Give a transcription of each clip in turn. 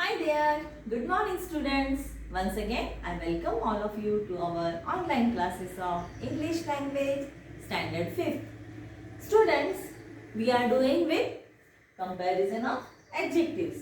Hi there. Good morning students. Once again I welcome all of you to our online classes of English language standard 5th. Students, we are doing with comparison of adjectives.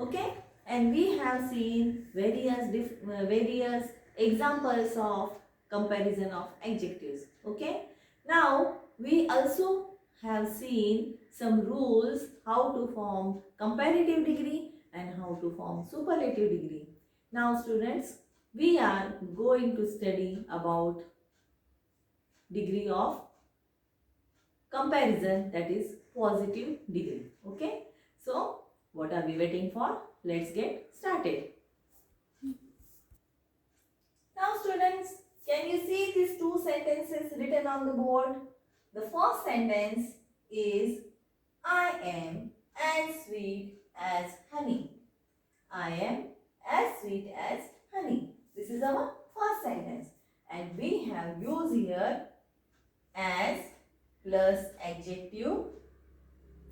Okay? And we have seen various examples of comparison of adjectives. Okay? Now we also have seen some rules how to form comparative degree and how to form superlative degree. Now students, we are going to study about degree of comparison, that is positive degree. Okay, so what are we waiting for? Let's get started. Now students, can you see these two sentences written on the board? The first sentence is I am as sweet as honey. I am as sweet as honey. This is our first sentence, and we have used here as plus adjective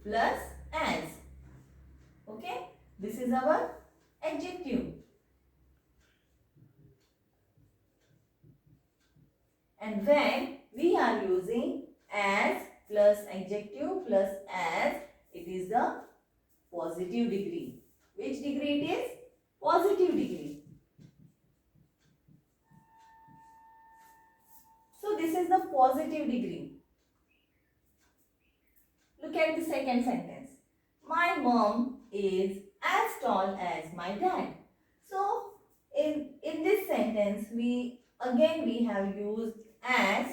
plus as. Okay, this is our adjective, and when we are using as plus adjective plus as, it is the positive degree. Which degree it is? Positive degree. So this is the positive degree. Look at the second sentence. My mom is as tall as my dad. So in this sentence we have used as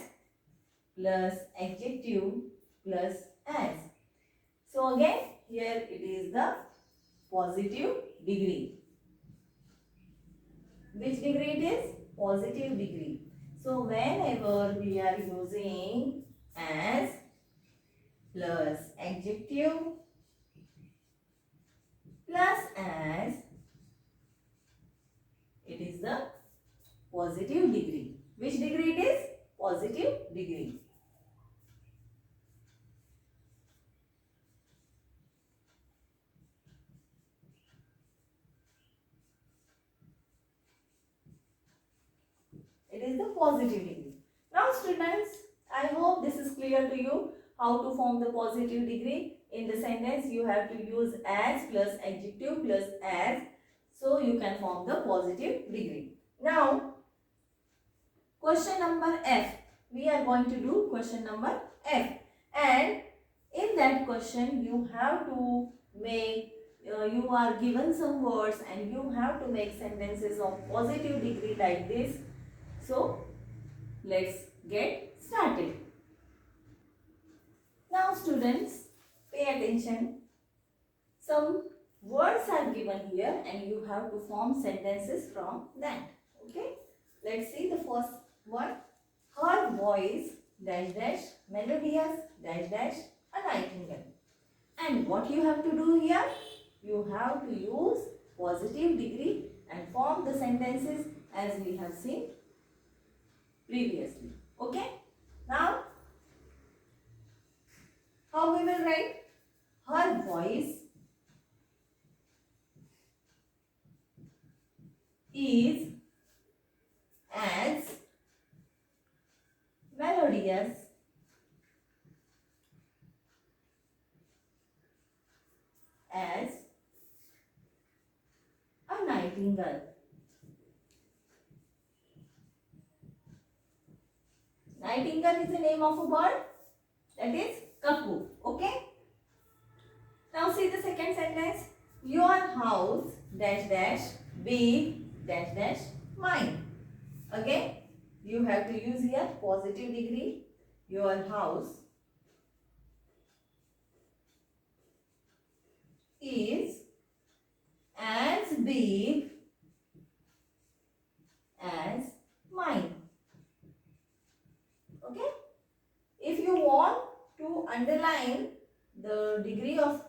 plus adjective plus as. So again here it is the positive degree. Which degree it is? Positive degree. So whenever we are using as plus adjective plus as, it is the positive degree. Which degree it is? Positive degree. It is the positive degree. Now students, I hope this is clear to you how to form the positive degree. In the sentence you have to use as plus adjective plus as, so you can form the positive degree. Now question number F. We are going to do question number F, and in that question you have to make you are given some words and you have to make sentences of positive degree like this. So let's get started. Now students, pay attention. Some words are given here and you have to form sentences from that. Okay, let's see the first one. Her voice dash dash melodious dash dash a nightingale. And what you have to do here? You have to use positive degree and form the sentences as we have seen previously. Okay? Now, how we will write? Her voice is as melodious as a nightingale. Nightingale is the name of a bird, that is cuckoo. Okay? Now see the second sentence. Your house dash dash big dash dash mine. Again, you have to use here positive degree. Your house is as big as mine. Okay? If you want to underline the degree of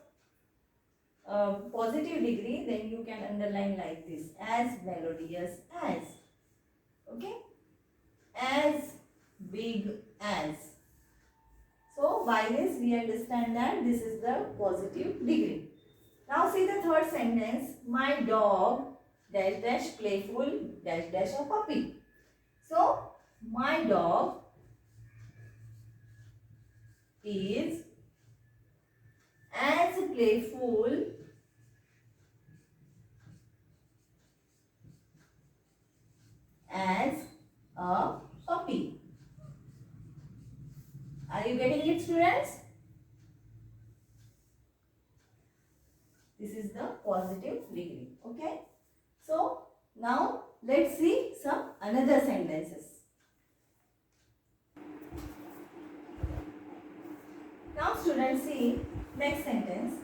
positive degree, then you can underline like this: as melodious as. Okay? As big as. So by this we understand that this is the positive degree. Now see the third sentence. My dog dash dash playful dash dash a puppy. So my dog is as playful as a puppy. Are you getting it, students? This is the positive degree. Okay. So now let's see some another sentences. Now students see next sentence.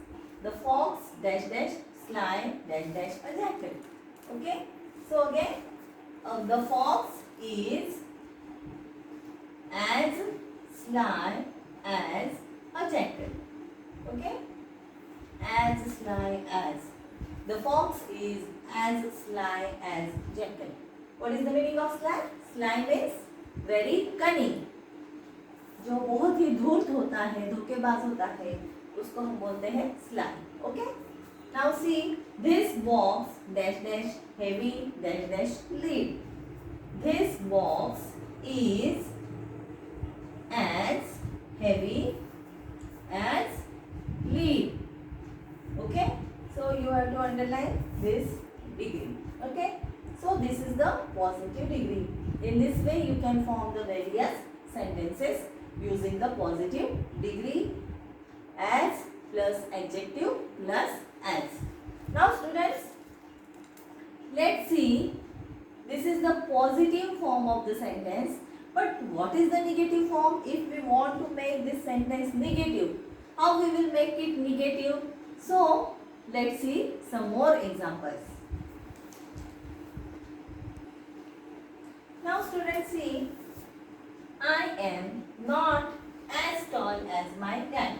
The fox dash dash sly dash dash a jackal. Okay. So again the fox is as sly as a jackal. Okay. As sly as. The fox is as sly as jackal. What is the meaning of sly? Sly means very cunning. जो बहुत ही धूर्त होता है, धोखेबाज होता है, उसको हम बोलते हैं sly. Okay. Now see this box dash dash heavy dash dash lead. This box is as heavy as lead. Okay, so you have to underline this degree. Okay, so this is the positive degree. In this way you can form the various sentences using the positive degree. As plus adjective plus as. Now students, let's see, this is the positive form of the sentence. But what is the negative form? If we want to make this sentence negative, how we will make it negative? So let's see some more examples. Now students see, I am not as tall as my dad.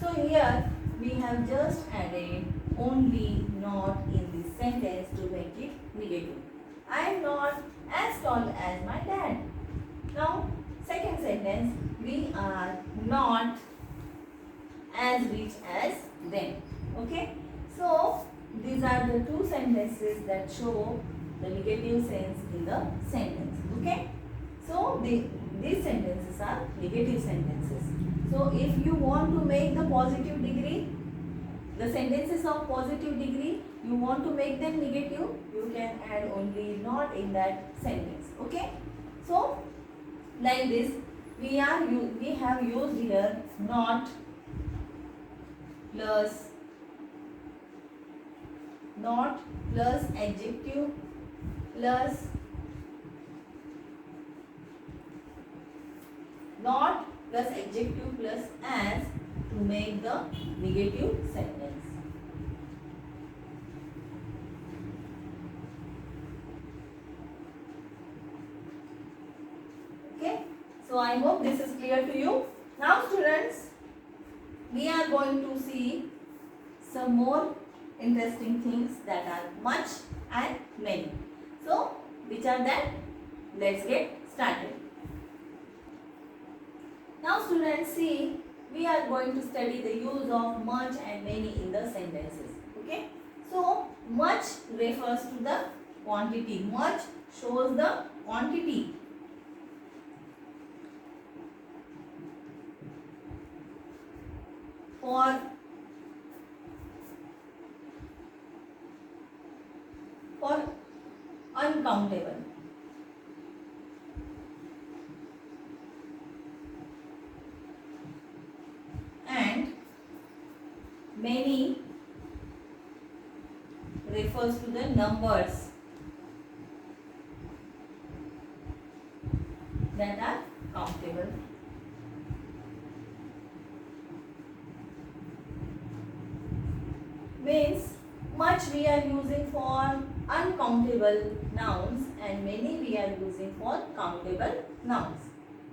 So here we have just added only not in this sentence to make it negative. I am not as tall as my dad. Now, second sentence, we are not as rich as them. Okay. So, these are the two sentences that show the negative sense in the sentence. Okay. So, these sentences are negative sentences. So, if you want to make the positive degree, the sentences of positive degree, you want to make them negative, you can add only not in that sentence. Okay. So, like this, we have used here not plus adjective plus not plus adjective plus as to make the negative sentence. Okay, so I hope this is clear to you. Now students, we are going to see some more interesting things that are much and many. So which are that? Let's get started. Now students see, we are going to study the use of much and many in the sentences. Okay, so much refers to the quantity. Much shows the quantity. For uncountable. And many refers to the numbers that are countable. Means much we are using for uncountable nouns and many we are using for countable nouns.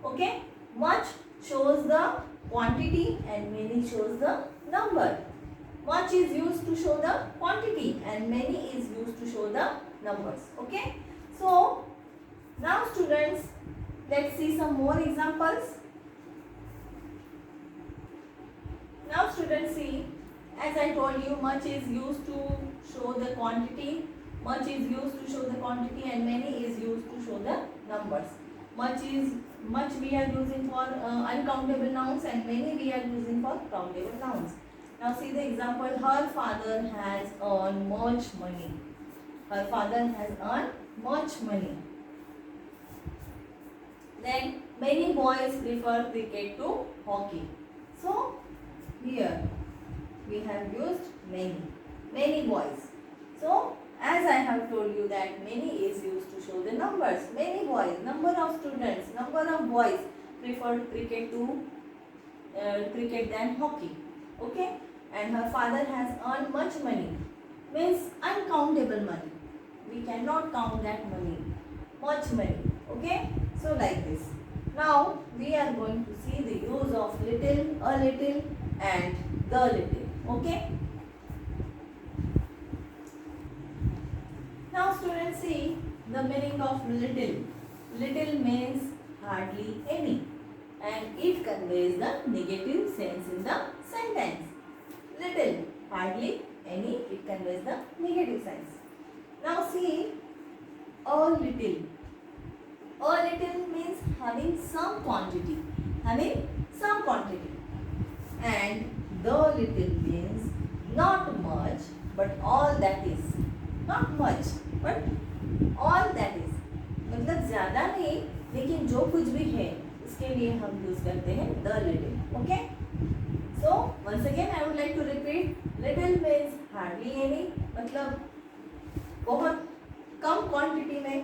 Okay, much shows the quantity and many shows the number. Much is used to show the quantity and many is used to show the numbers. Okay, so now students, let's see some more examples. Now students see, as I told you, much is used to show the quantity, much is used to show the quantity, and many is used to show the numbers. Much we are using for uncountable nouns, and many we are using for countable nouns. Now see the example. Her father has earned much money. Her father has earned much money. Then many boys prefer cricket to hockey. So here we have used many boys. So as I have told you that many is used to show the numbers. Many boys, number of students, number of boys prefer cricket to cricket than hockey. Okay, and her father has earned much money, means uncountable money. We cannot count that money, much money. Okay, so like this. Now we are going to see the use of little, a little, and the little. Okay. Now students, see the meaning of little. Little means hardly any, and it conveys the negative sense in the sentence. Little, hardly any, it conveys the negative sense. Now see a little. A little means having some quantity, and the little means not much but all that is. Not much but all that is, मतलब ज़्यादा नहीं लेकिन जो कुछ भी है उसके लिए हम यूज करते हैं the little. Okay, so once again I would like to repeat. Little means hardly any, मतलब बहुत कम क्वांटिटी में.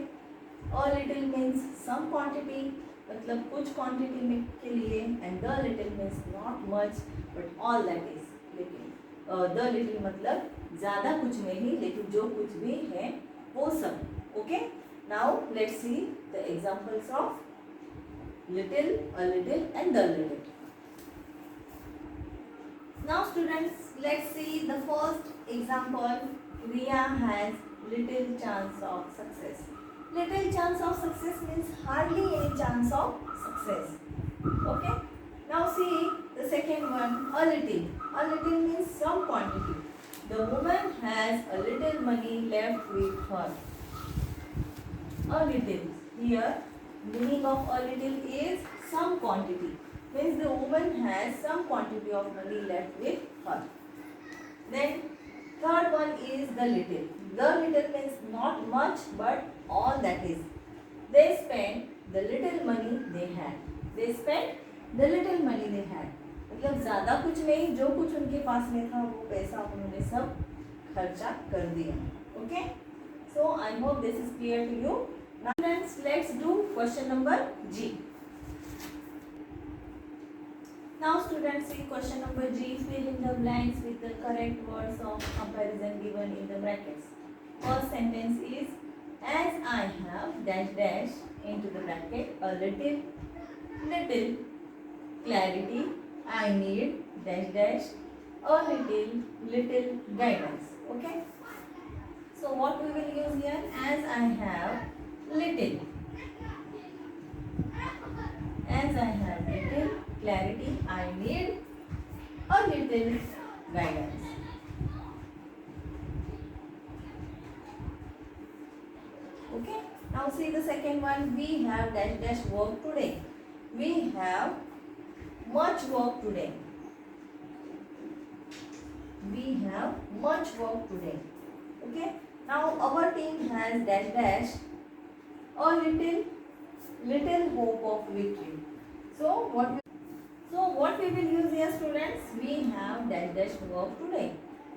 A little means some quantity, मतलब कुछ क्वांटिटी में के लिए. And the little means not much but all that is. लेकिन the little मतलब ज़्यादा कुछ में ही लेकिन जो कुछ भी है वो सब. Okay, now let's see the examples of little, a little, and the little. Now students, let's see the first example. Riya has little chance of success. Little chance of success means hardly any chance of success. Okay. Now see the second one, a little. A little means some quantity. The woman has a little money left with her. A little. Here, meaning of a little is some quantity. Means the woman has some quantity of money left with her. Then third one is the little. The little means not much but all that is. They spent the little money they had. They spent the little money they had. मतलब ज़्यादा कुछ नहीं, जो कुछ उनके पास में था वो पैसा उन्होंने सब खर्चा कर दिया. Okay? So I hope this is clear to you. Now friends, let's do question number G. Now students, see question number G. Fill in the blanks with the correct words of comparison given in the brackets. First sentence is, as I have dash dash into the bracket a little clarity, I need dash dash a little guidance. Okay. So what we will use here? As I have little. As I have little clarity, I need a little guidance. Okay. Now see the second one. We have dash dash work today. We have much work today. We have much work today. Okay. Now our team has dash dash a little hope of victory. So what we will use here, students? We have dash dash work today.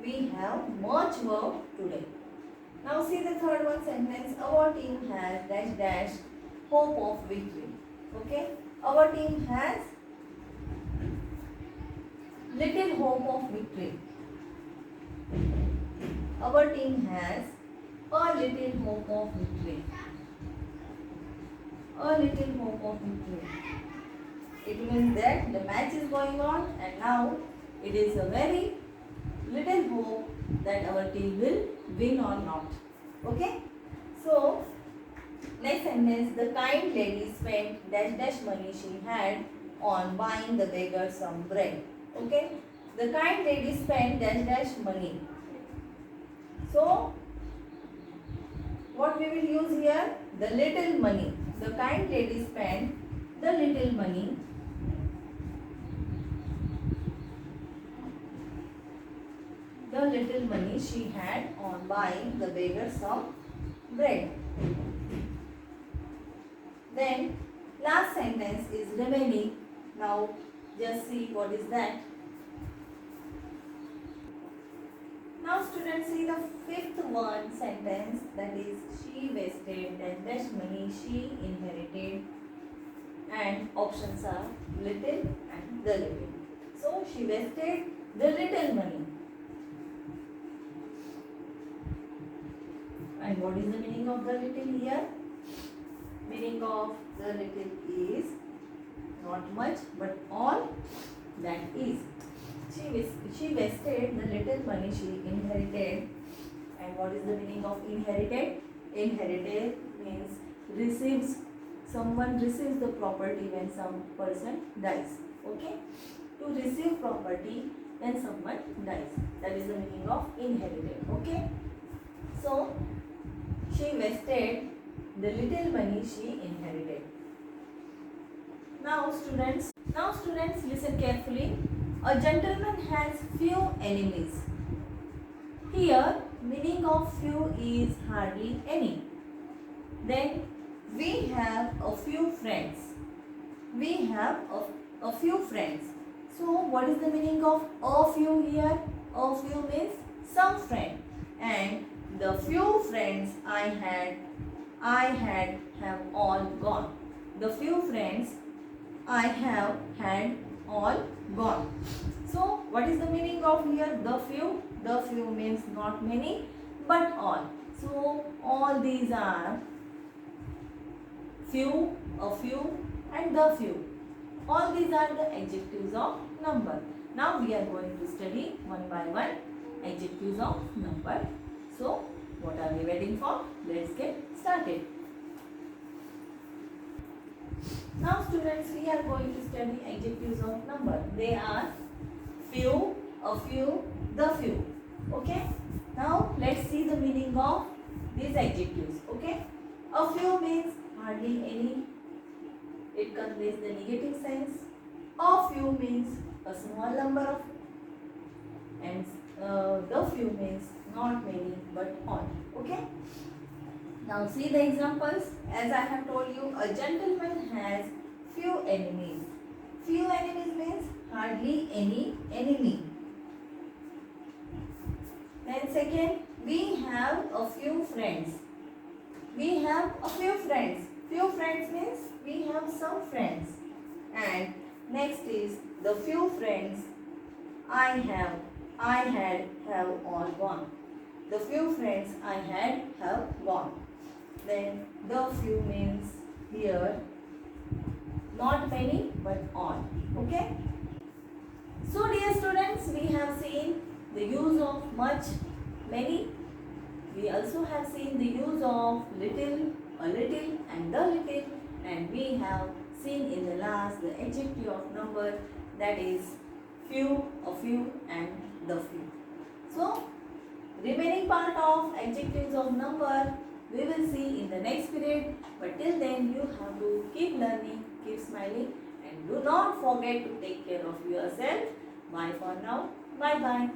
We have much work today. Now see the third one sentence. Our team has dash dash hope of victory. Okay. Our team has little hope of victory. Our team has a little hope of victory. A little hope of victory. It means that the match is going on and now it is a very little hope that our team will win or not. Okay. So next sentence, the kind lady spent dash dash money she had on buying the beggar some bread. Okay. The kind lady spent dash dash money. So what we will use here? The little money. The kind lady spent the little money. The little money she had on buying the beggar some bread. Then last sentence is remaining. Now just see what is that. Now students, see the fifth one sentence, that is she wasted dash money she inherited, and options are little and the little. So she wasted the little money. And what is the meaning of the little here? Meaning of the little is not much but all that is. She wasted the little money she inherited. And what is the meaning of inherited? Inherited means receives. Someone receives the property when some person dies. Okay? To receive property when someone dies. That is the meaning of inherited. Okay? So she wasted the little money she inherited. Now students, listen carefully. A gentleman has few enemies. Here, meaning of few is hardly any. Then, we have a few friends. We have a few friends. So, what is the meaning of a few here? A few means some friend. And the few friends I had have all gone. The few friends I have had all gone. So what is the meaning of here? The few. The few means not many but all. So all these are few, a few and the few. All these are the adjectives of number. Now we are going to study one by one adjectives of number. So what are we waiting for? Let's get started. Now students, we are going to study adjectives of number. They are few, a few, the few. Okay. Now let's see the meaning of these adjectives. Okay. A few means hardly any. It conveys the negative sense. A few means a small number of, and the few means not many but all. Okay. Now see the examples. As I have told you, a gentleman has few enemies. Few enemies means hardly any enemy. Then second, we have a few friends. We have a few friends. Few friends means we have some friends. And next is the few friends I had have all gone. The few friends I had have gone. Then the few means here not many but all. Okay. So dear students, we have seen the use of much, many. We also have seen the use of little, a little and the little. And we have seen in the last the adjective of number, that is few, a few and the few. So remaining part of adjectives of number we will see in the next period. But till then you have to keep learning, keep smiling, and do not forget to take care of yourself. Bye for now. Bye bye.